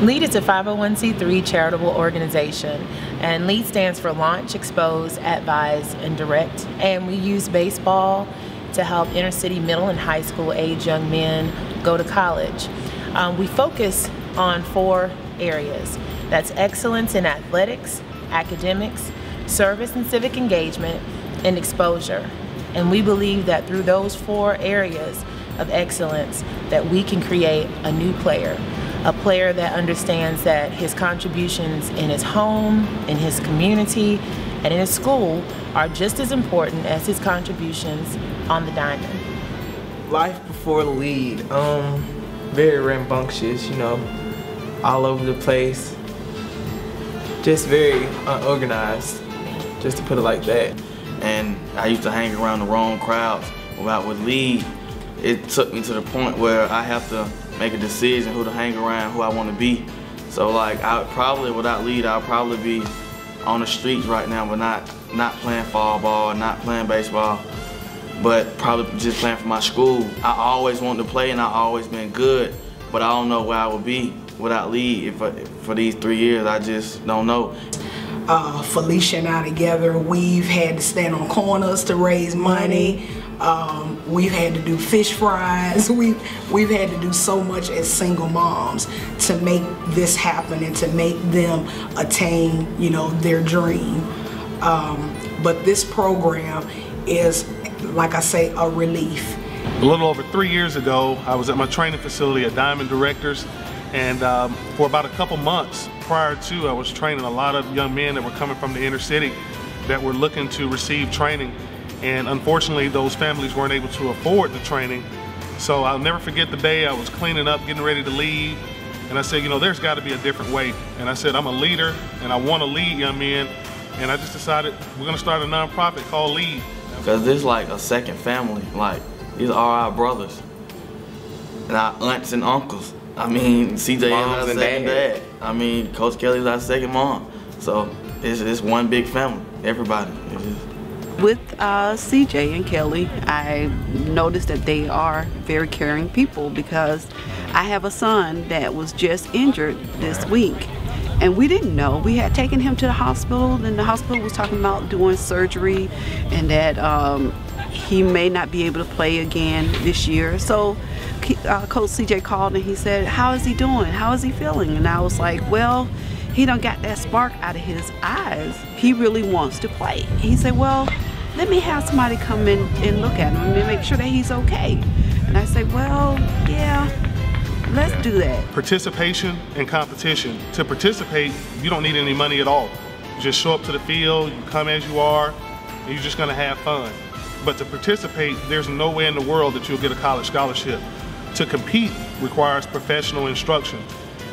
LEAD is a 501c3 charitable organization, and LEAD stands for Launch, Expose, Advise, and Direct. And we use baseball to help inner city middle and high school age young men go to college. We focus on 4 areas. That's excellence in athletics, academics, service and civic engagement, and exposure. And we believe that through those 4 areas of excellence that we can create a new player. A player that understands that his contributions in his home, in his community, and in his school are just as important as his contributions on the diamond. Life before LEAD, very rambunctious, you know, all over the place. Just very unorganized, just to put it like that. And I used to hang around the wrong crowds. With LEAD, it took me to the point where I have to make a decision who to hang around, who I want to be. So like, without LEAD, I'll probably be on the streets right now, but not playing fall ball, not playing baseball, but probably just playing for my school. I always wanted to play and I've always been good, but I don't know where I would be without LEAD. For these 3 years, I just don't know. Felicia and I together, we've had to stand on corners to raise money. We've had to do fish fries. We've had to do so much as single moms to make this happen and to make them attain, you know, their dream. But this program is, like I say, a relief. A little over 3 years ago, I was at my training facility at Diamond Directors, and for about a couple months prior to, I was training a lot of young men that were coming from the inner city that were looking to receive training. And unfortunately, those families weren't able to afford the training. So I'll never forget the day I was cleaning up, getting ready to leave. And I said, you know, there's got to be a different way. And I said, I'm a leader and I want to lead young men. And I just decided we're going to start a nonprofit called LEAD. Because this is like a second family. Like, these are our brothers and our aunts and uncles. I mean, CJ is our second dad. I mean, Coach Kelly is our second mom. So it's one big family, everybody. With CJ and Kelly, I noticed that they are very caring people, because I have a son that was just injured this week. And we didn't know. We had taken him to the hospital, and the hospital was talking about doing surgery and that he may not be able to play again this year. So Coach CJ called and he said, how is he doing? How is he feeling? And I was like, well, he done got that spark out of his eyes. He really wants to play. He said, well, let me have somebody come in and look at him and make sure that he's okay. And I said, well, yeah, let's do that. Participation and competition. To participate, you don't need any money at all. You just show up to the field, you come as you are, and you're just gonna have fun. But to participate, there's no way in the world that you'll get a college scholarship. To compete requires professional instruction.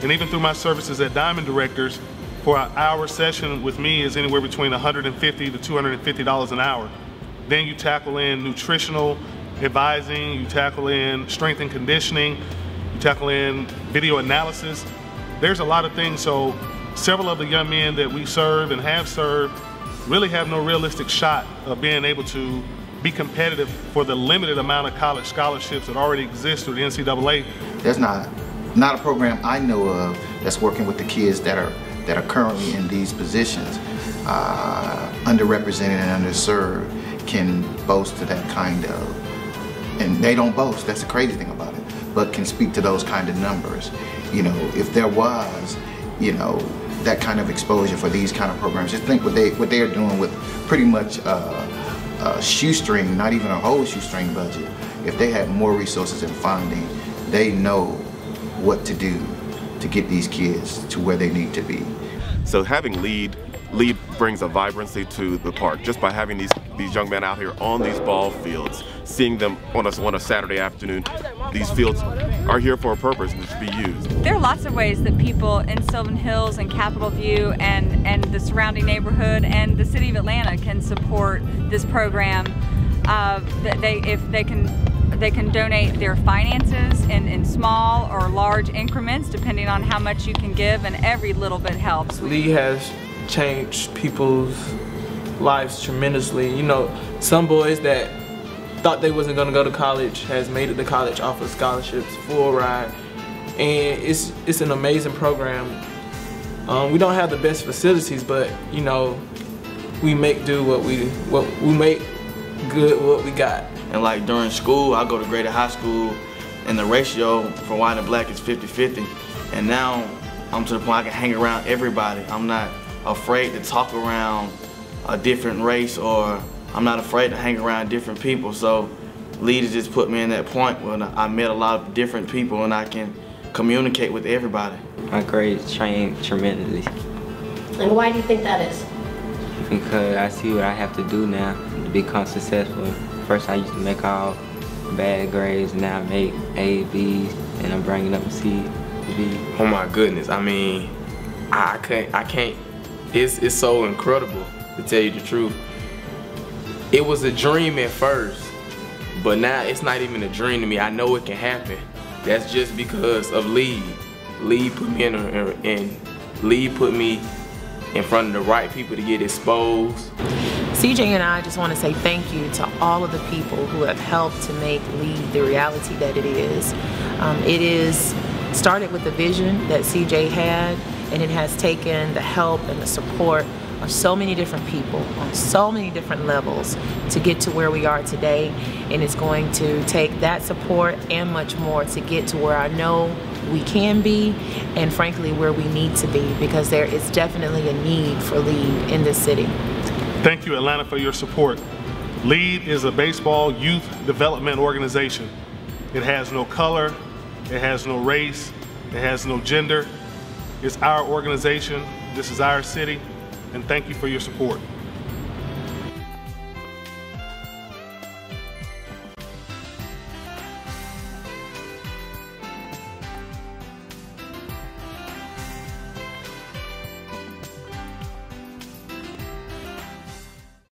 And even through my services at Diamond Directors, for an hour session with me is anywhere between $150 to $250 an hour. Then you tackle in nutritional advising, you tackle in strength and conditioning, you tackle in video analysis. There's a lot of things. So several of the young men that we serve and have served really have no realistic shot of being able to be competitive for the limited amount of college scholarships that already exist through the NCAA. There's not a program I know of that's working with the kids that are currently in these positions, underrepresented and underserved, can boast to that kind of, and they don't boast, that's the crazy thing about it, but can speak to those kind of numbers. You know, if there was, you know, that kind of exposure for these kind of programs, just think what they are doing with pretty much a shoestring, not even a whole shoestring budget. If they had more resources and funding, they know what to do to get these kids to where they need to be. So having LEAD brings a vibrancy to the park just by having these young men out here on these ball fields, seeing them on a Saturday afternoon. These fields are here for a purpose and to be used. There are lots of ways that people in Sylvan Hills and Capitol View and the surrounding neighborhood and the city of Atlanta can support this program. They can donate their finances in small or large increments depending on how much you can give, and every little bit helps. LEAD has changed people's lives tremendously. You know, some boys that thought they wasn't gonna go to college has made it to college off of scholarships, full ride. and it's an amazing program. We don't have the best facilities, but you know, we make do what we make good what we got. And like during school, I go to Greater High School, and the ratio for white and black is 50-50. And now I'm to the point I can hang around everybody. I'm not afraid to talk around a different race, or I'm not afraid to hang around different people. So Lead has just put me in that point where I met a lot of different people and I can communicate with everybody. My grades changed tremendously. And why do you think that is? Because I see what I have to do now to become successful. First I used to make all bad grades, now I make A, B's, and I'm bringing up C, B. Oh my goodness, I mean, I can't, it's so incredible to tell you the truth. It was a dream at first, but now it's not even a dream to me. I know it can happen. That's just because of Lead. Lead put me Lead put me in front of the right people to get exposed. CJ and I just want to say thank you to all of the people who have helped to make Lead the reality that it is. It is started with the vision that CJ had, and it has taken the help and the support of so many different people on so many different levels to get to where we are today, and it's going to take that support and much more to get to where I know we can be, and frankly where we need to be, because there is definitely a need for Lead in this city. Thank you, Atlanta, for your support. Lead is a baseball youth development organization. It has no color, it has no race, it has no gender. It's our organization, this is our city, and thank you for your support.